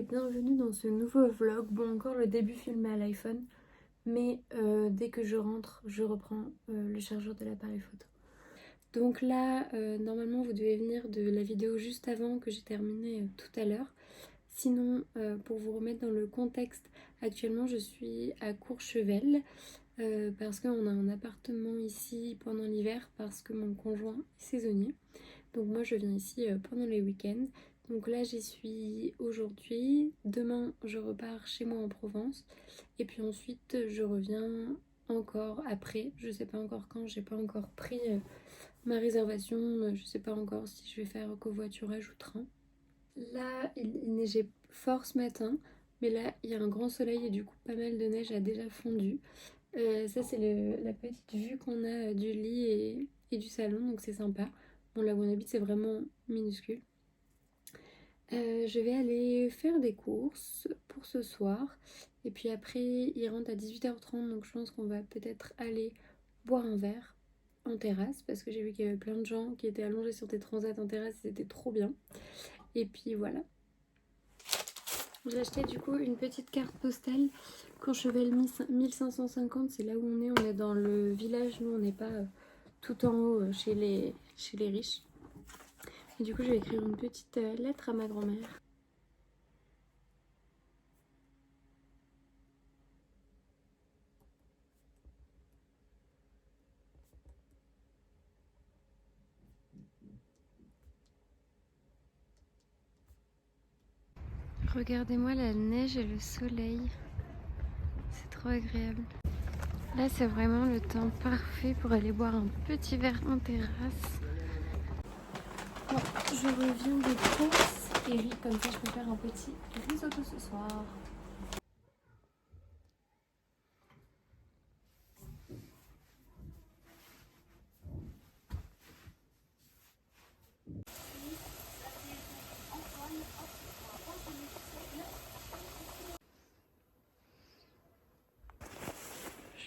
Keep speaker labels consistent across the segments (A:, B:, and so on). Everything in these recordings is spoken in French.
A: bienvenue dans ce nouveau vlog. Bon, encore le début filmé à l'iPhone, mais dès que je rentre, je reprends le chargeur de l'appareil photo. Donc là, normalement vous devez venir de la vidéo juste avant que j'ai terminé tout à l'heure. Sinon, pour vous remettre dans le contexte, actuellement je suis à Courchevel parce qu'on a un appartement ici pendant l'hiver parce que mon conjoint est saisonnier. Donc moi je viens ici pendant les week-ends. Donc là j'y suis aujourd'hui. Demain je repars chez moi en Provence. Et puis ensuite je reviens encore après. Je sais pas encore quand, j'ai pas encore pris ma réservation. Je sais pas encore si je vais faire covoiturage ou train. Là il neigeait fort ce matin. Mais là il y a un grand soleil et du coup pas mal de neige a déjà fondu. Ça c'est la petite vue qu'on a du lit et du salon, donc c'est sympa. Bon, là où on habite c'est vraiment minuscule. Je vais aller faire des courses pour ce soir. Et puis après il rentre à 18h30, donc je pense qu'on va peut-être aller boire un verre en terrasse. Parce que j'ai vu qu'il y avait plein de gens qui étaient allongés sur des transats en terrasse, c'était trop bien. Et puis voilà. J'ai acheté du coup une petite carte postale. Courchevel 1550, c'est là où on est dans le village, nous on n'est pas tout en haut chez les riches. Et du coup je vais écrire une petite lettre à ma grand-mère. Regardez-moi la neige et le soleil, c'est trop agréable. Là c'est vraiment le temps parfait pour aller boire un petit verre en terrasse. Bon, je reviens des courses et oui, comme ça je peux faire un petit risotto ce soir.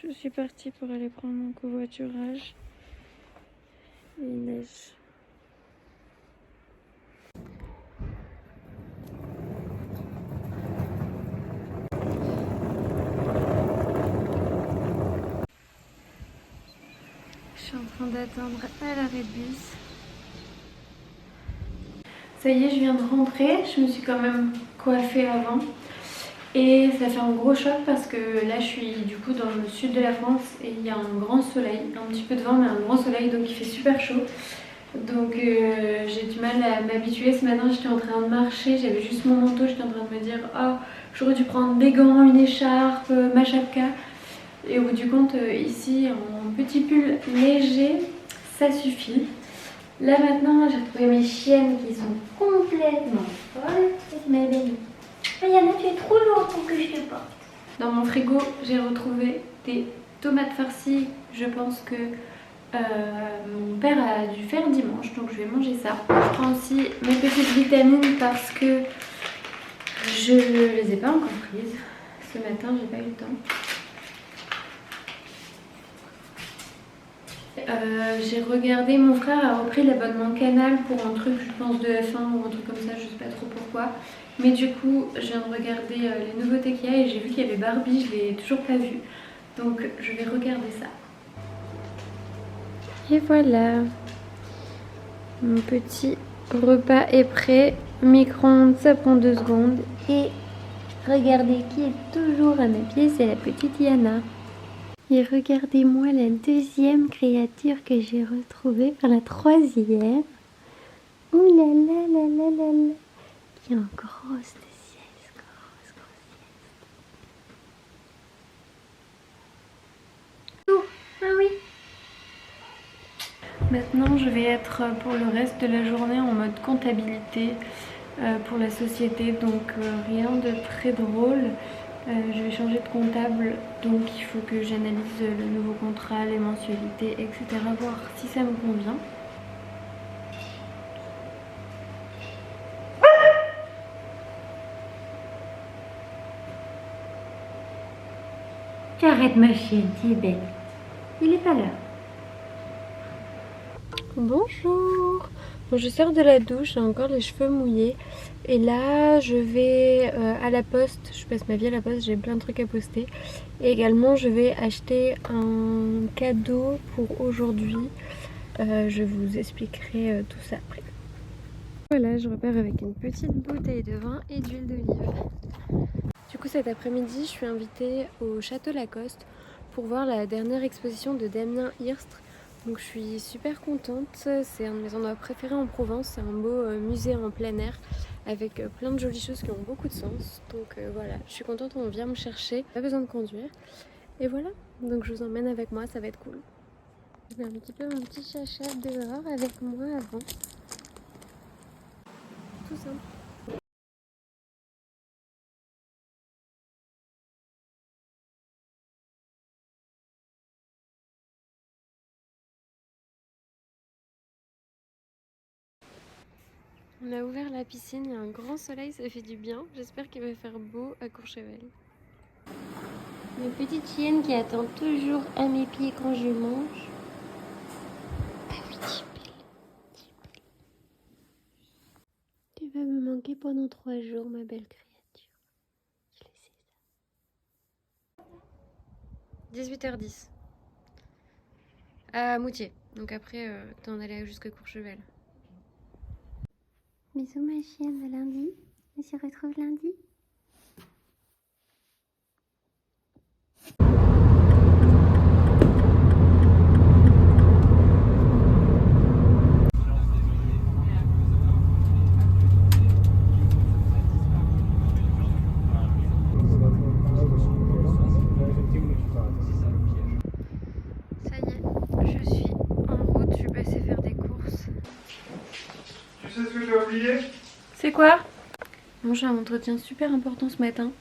A: Je suis partie pour aller prendre mon covoiturage. Il neige. Je suis en train d'attendre à l'arrêt de bus. Ça y est, je viens de rentrer. Je me suis quand même coiffée avant. Et ça fait un gros choc parce que là je suis du coup dans le sud de la France et il y a un grand soleil, un petit peu de vent mais un grand soleil, donc il fait super chaud. Donc j'ai du mal à m'habituer. Ce matin j'étais en train de marcher, j'avais juste mon manteau, j'étais en train de me dire oh j'aurais dû prendre des gants, une écharpe, ma chapka. Et au bout du compte ici en petit pull léger ça suffit. Là maintenant j'ai retrouvé mes chiennes qui sont complètement folles. Ma belle. Yana, tu es trop lourd pour que je te porte. Dans mon frigo, j'ai retrouvé des tomates farcies. Je pense que mon père a dû faire dimanche, donc je vais manger ça. Je prends aussi mes petites vitamines parce que je ne les ai pas encore prises. Ce matin, j'ai pas eu le temps. J'ai regardé, mon frère a repris l'abonnement Canal pour un truc, je pense de F1 ou un truc comme ça, je sais pas trop pourquoi. Mais du coup, je viens de regarder les nouveautés qu'il y a et j'ai vu qu'il y avait Barbie, je l'ai toujours pas vue. Donc je vais regarder ça. Et voilà, mon petit repas est prêt. Micro-ondes, ça prend 2 secondes. Et regardez qui est toujours à mes pieds, c'est la petite Yana. Et regardez-moi la deuxième créature que j'ai retrouvée, enfin la troisième. Ouh là là là là là là. Qui est en grosse sieste, grosse sieste. Oh, ah oui. Maintenant je vais être pour le reste de la journée en mode comptabilité pour la société, donc rien de très drôle. Je vais changer de comptable, donc il faut que j'analyse le nouveau contrat, les mensualités, etc. Voir si ça me convient. Arrête ma chienne, tu es belle. Il est pas l'heure. Bonjour. Bon, je sors de la douche, j'ai encore les cheveux mouillés. Et là, je vais à la poste. Je passe ma vie à la poste, j'ai plein de trucs à poster. Et également, je vais acheter un cadeau pour aujourd'hui. Je vous expliquerai tout ça après. Voilà, je repars avec une petite bouteille de vin et d'huile d'olive. Du coup, cet après-midi, je suis invitée au Château Lacoste pour voir la dernière exposition de Damien Hirst. Donc je suis super contente, c'est un de mes endroits préférés en Provence, c'est un beau musée en plein air avec plein de jolies choses qui ont beaucoup de sens. Donc voilà, je suis contente, on vient me chercher, pas besoin de conduire. Et voilà, donc je vous emmène avec moi, ça va être cool. Je mets un petit peu mon petit chacha dehors avec moi avant. Tout simple. On a ouvert la piscine, il y a un grand soleil, ça fait du bien. J'espère qu'il va faire beau à Courchevel. Ma petite chienne qui attend toujours à mes pieds quand je mange. Ah oui, Tippel. Tu vas me manquer pendant 3 jours, ma belle créature. Je le sais ça. 18h10. À Moutier. Donc après, t'en allais jusqu'à Courchevel. Bisous ma chienne, à lundi. On se retrouve lundi. Ça y est, je suis en route, je suis passée faire des courses.
B: Tu sais ce que j'ai oublié?
A: C'est quoi? Bon, j'ai un entretien super important ce matin.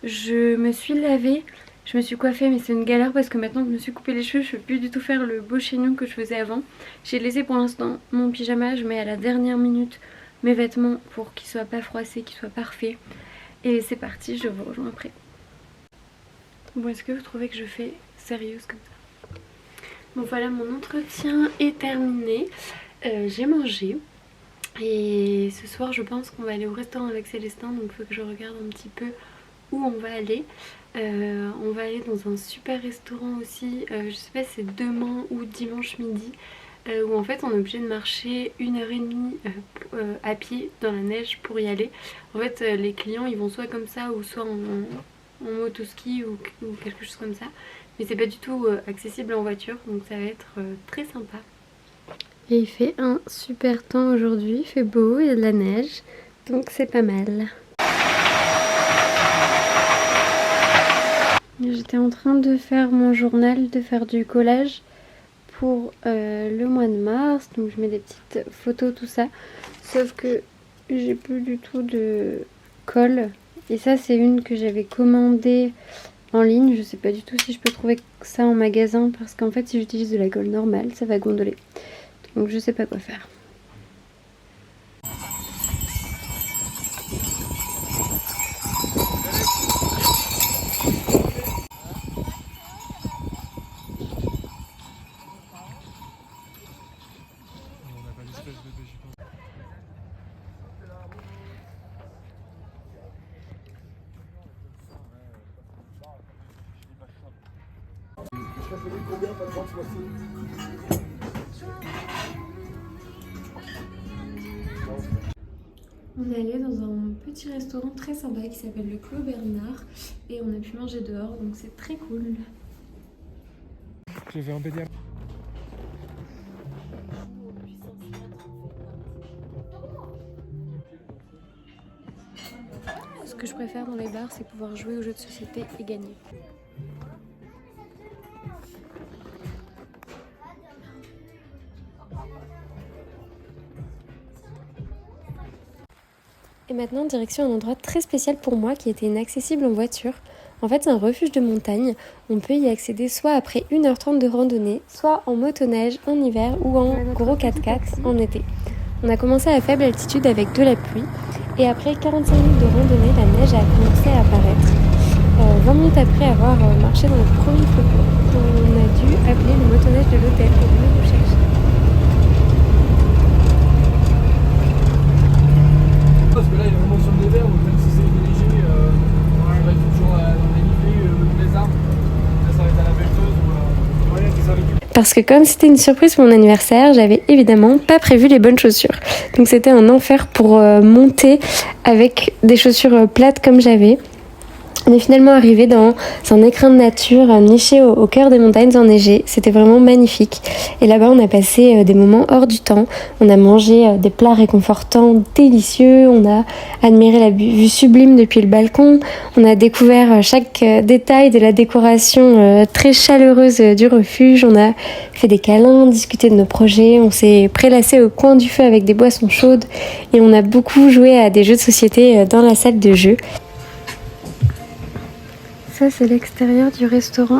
A: Je me suis lavée, je me suis coiffée, mais c'est une galère parce que maintenant que je me suis coupé les cheveux, je ne peux plus du tout faire le beau chignon que je faisais avant. J'ai laissé pour l'instant mon pyjama, je mets à la dernière minute mes vêtements pour qu'ils soient pas froissés, qu'ils soient parfaits. Et c'est parti, je vous rejoins après. Bon, est-ce que vous trouvez que je fais sérieuse comme ça? Bon voilà, mon entretien est terminé. J'ai mangé. Et ce soir je pense qu'on va aller au restaurant avec Célestin, donc il faut que je regarde un petit peu où on va aller. On va aller dans un super restaurant aussi, je sais pas si c'est demain ou dimanche midi, où en fait on est obligé de marcher 1h30 à pied dans la neige pour y aller. En fait les clients ils vont soit comme ça ou soit en motoski ou quelque chose comme ça, mais c'est pas du tout accessible en voiture, donc ça va être très sympa. Et il fait un super temps aujourd'hui, il fait beau, il y a de la neige, donc c'est pas mal. J'étais en train de faire mon journal, de faire du collage pour le mois de mars, donc je mets des petites photos, tout ça, sauf que j'ai plus du tout de colle, et ça c'est une que j'avais commandée en ligne, je sais pas du tout si je peux trouver ça en magasin, parce qu'en fait si j'utilise de la colle normale, ça va gondoler. Donc je sais pas quoi faire. On est allé dans un petit restaurant très sympa qui s'appelle le Clos Bernard et on a pu manger dehors, donc c'est très cool.
B: Je vais embêter.
A: Ce que je préfère dans les bars, c'est pouvoir jouer aux jeux de société et gagner. Et maintenant, direction un endroit très spécial pour moi qui était inaccessible en voiture. En fait, c'est un refuge de montagne. On peut y accéder soit après 1h30 de randonnée, soit en motoneige en hiver ou en gros 4x4 en été. On a commencé à faible altitude avec de la pluie. Et après 45 minutes de randonnée, la neige a commencé à apparaître. 20 minutes après avoir marché dans le premier flocon, on a dû appeler le motoneige de l'hôtel pour venir nous chercher. parce que comme c'était une surprise pour mon anniversaire, j'avais évidemment pas prévu les bonnes chaussures. Donc c'était un enfer pour monter avec des chaussures plates comme j'avais. On est finalement arrivé dans un écrin de nature niché au cœur des montagnes enneigées. C'était vraiment magnifique. Et là-bas, on a passé des moments hors du temps. On a mangé des plats réconfortants, délicieux. On a admiré la vue sublime depuis le balcon. On a découvert chaque détail de la décoration très chaleureuse du refuge. On a fait des câlins, discuté de nos projets. On s'est prélassé au coin du feu avec des boissons chaudes. Et on a beaucoup joué à des jeux de société dans la salle de jeu. Ça, c'est l'extérieur du restaurant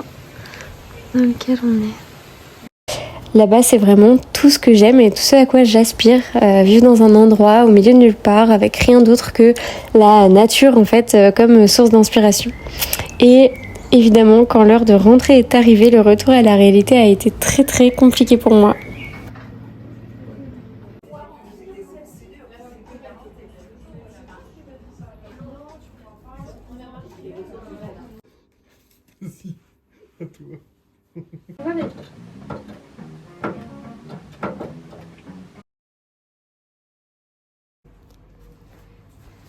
A: dans lequel on est. Là-bas, c'est vraiment tout ce que j'aime et tout ce à quoi j'aspire. Vivre dans un endroit au milieu de nulle part avec rien d'autre que la nature, en fait, comme source d'inspiration. Et évidemment, quand l'heure de rentrer est arrivée, le retour à la réalité a été très très compliqué pour moi.
B: Si, à toi.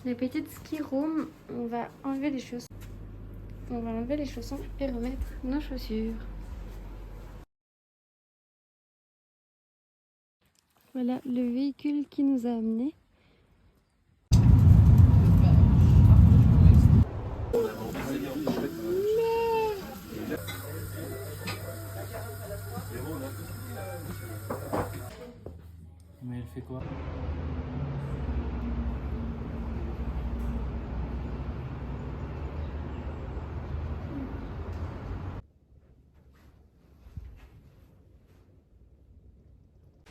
A: La petite ski room, on va enlever les chaussons. On va enlever les chaussons et remettre nos chaussures. Voilà le véhicule qui nous a amenés.
C: Mais elle fait quoi?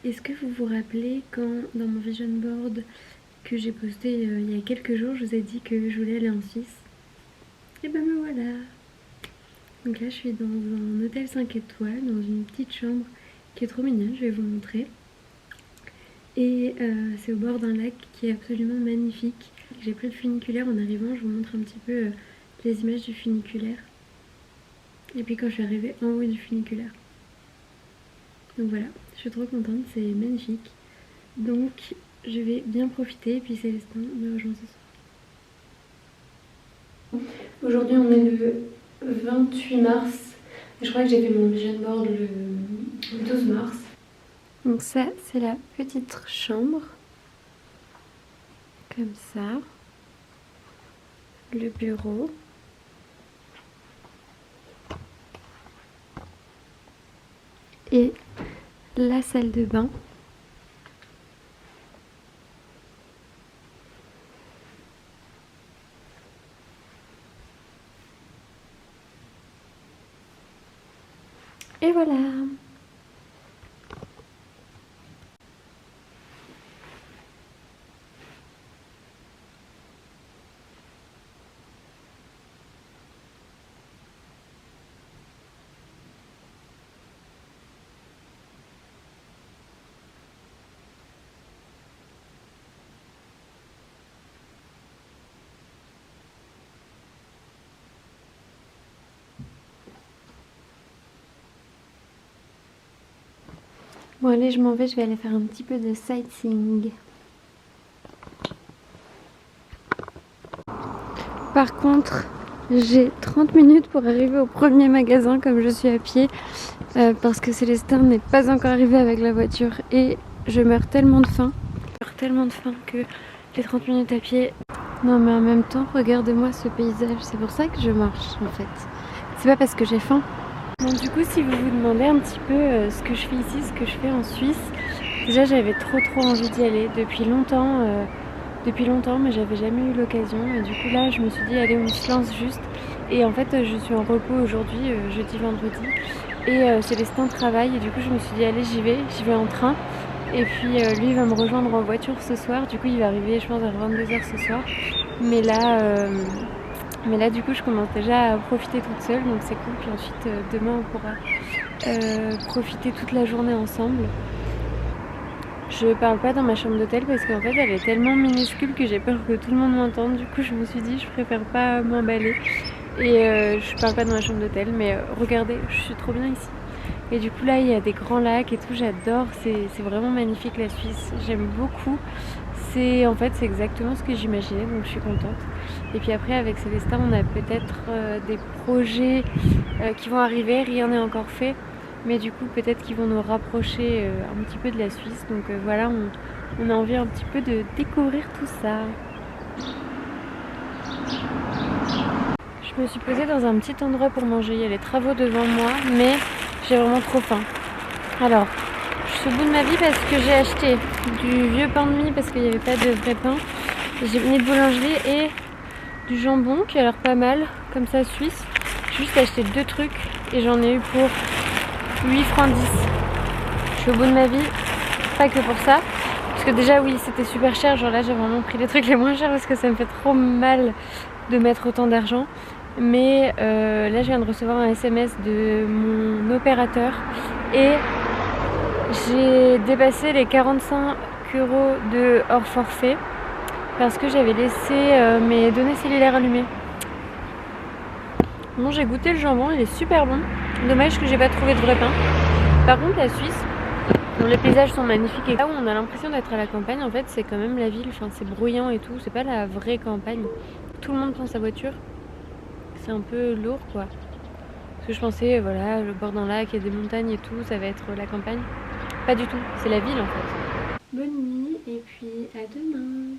A: Est-ce que vous vous rappelez quand dans mon vision board que j'ai posté il y a quelques jours, je vous ai dit que je voulais aller en Suisse? Et ben me voilà. Donc là je suis dans un hôtel 5 étoiles, dans une petite chambre qui est trop mignonne, je vais vous montrer. Et c'est au bord d'un lac qui est absolument magnifique. J'ai pris le funiculaire en arrivant, je vous montre un petit peu les images du funiculaire. Et puis quand je suis arrivée en haut du funiculaire. Donc voilà, je suis trop contente, c'est magnifique. Donc je vais bien profiter et puis Célestin me rejoint ce soir. Aujourd'hui on est le 28 mars. Je crois que j'ai fait mon vision board le 12 mars. Donc ça c'est la petite chambre. Comme ça. Le bureau. Et la salle de bain. Et voilà. Bon allez, je m'en vais, je vais aller faire un petit peu de sightseeing. Par contre, j'ai 30 minutes pour arriver au premier magasin comme je suis à pied parce que Célestin n'est pas encore arrivé avec la voiture et je meurs tellement de faim. Que les 30 minutes à pied... Non mais en même temps, regardez-moi ce paysage, c'est pour ça que je marche en fait. C'est pas parce que j'ai faim. Bon, du coup, si vous vous demandez un petit peu ce que je fais ici, ce que je fais en Suisse, déjà j'avais trop envie d'y aller depuis longtemps, mais j'avais jamais eu l'occasion. Et du coup là, je me suis dit allez, on se lance juste. Et en fait, je suis en repos aujourd'hui, jeudi, vendredi, et Célestin travaille. Et du coup, je me suis dit allez, j'y vais en train. Et puis lui, il va me rejoindre en voiture ce soir. Du coup, il va arriver, je pense, vers 22h ce soir. Mais là, du coup, je commence déjà à profiter toute seule, donc c'est cool. Puis ensuite, demain, on pourra profiter toute la journée ensemble. Je parle pas dans ma chambre d'hôtel parce qu'en fait, elle est tellement minuscule que j'ai peur que tout le monde m'entende. Du coup, je me suis dit, je préfère pas m'emballer. Et je parle pas dans ma chambre d'hôtel, mais regardez, je suis trop bien ici. Et du coup là il y a des grands lacs et tout, j'adore, c'est vraiment magnifique la Suisse, j'aime beaucoup. En fait c'est exactement ce que j'imaginais, donc je suis contente. Et puis après avec Célestin on a peut-être des projets qui vont arriver, rien n'est encore fait. Mais du coup peut-être qu'ils vont nous rapprocher un petit peu de la Suisse. Donc voilà, on a envie un petit peu de découvrir tout ça. Je me suis posée dans un petit endroit pour manger, il y a les travaux devant moi, mais j'ai vraiment trop faim. Alors, je suis au bout de ma vie parce que j'ai acheté du vieux pain de mie parce qu'il n'y avait pas de vrai pain. J'ai mis de boulangerie et du jambon qui a l'air pas mal, comme ça suisse. J'ai juste acheté 2 trucs et j'en ai eu pour 8 francs 10. Je suis au bout de ma vie, pas que pour ça. Parce que déjà oui c'était super cher, genre là j'ai vraiment pris les trucs les moins chers parce que ça me fait trop mal de mettre autant d'argent. Mais là je viens de recevoir un SMS de mon opérateur et j'ai dépassé les 45 € de hors forfait parce que j'avais laissé mes données cellulaires allumées. Bon, j'ai goûté le jambon, il est super bon. Dommage que j'ai pas trouvé de vrai pain. Par contre la Suisse, bon, les paysages sont magnifiques et là où on a l'impression d'être à la campagne, en fait c'est quand même la ville, enfin, c'est bruyant et tout, c'est pas la vraie campagne. Tout le monde prend sa voiture. C'est un peu lourd quoi. Parce que je pensais, voilà, le bord d'un lac, il y a des montagnes et tout, ça va être la campagne. Pas du tout, c'est la ville en fait. Bonne nuit et puis à demain.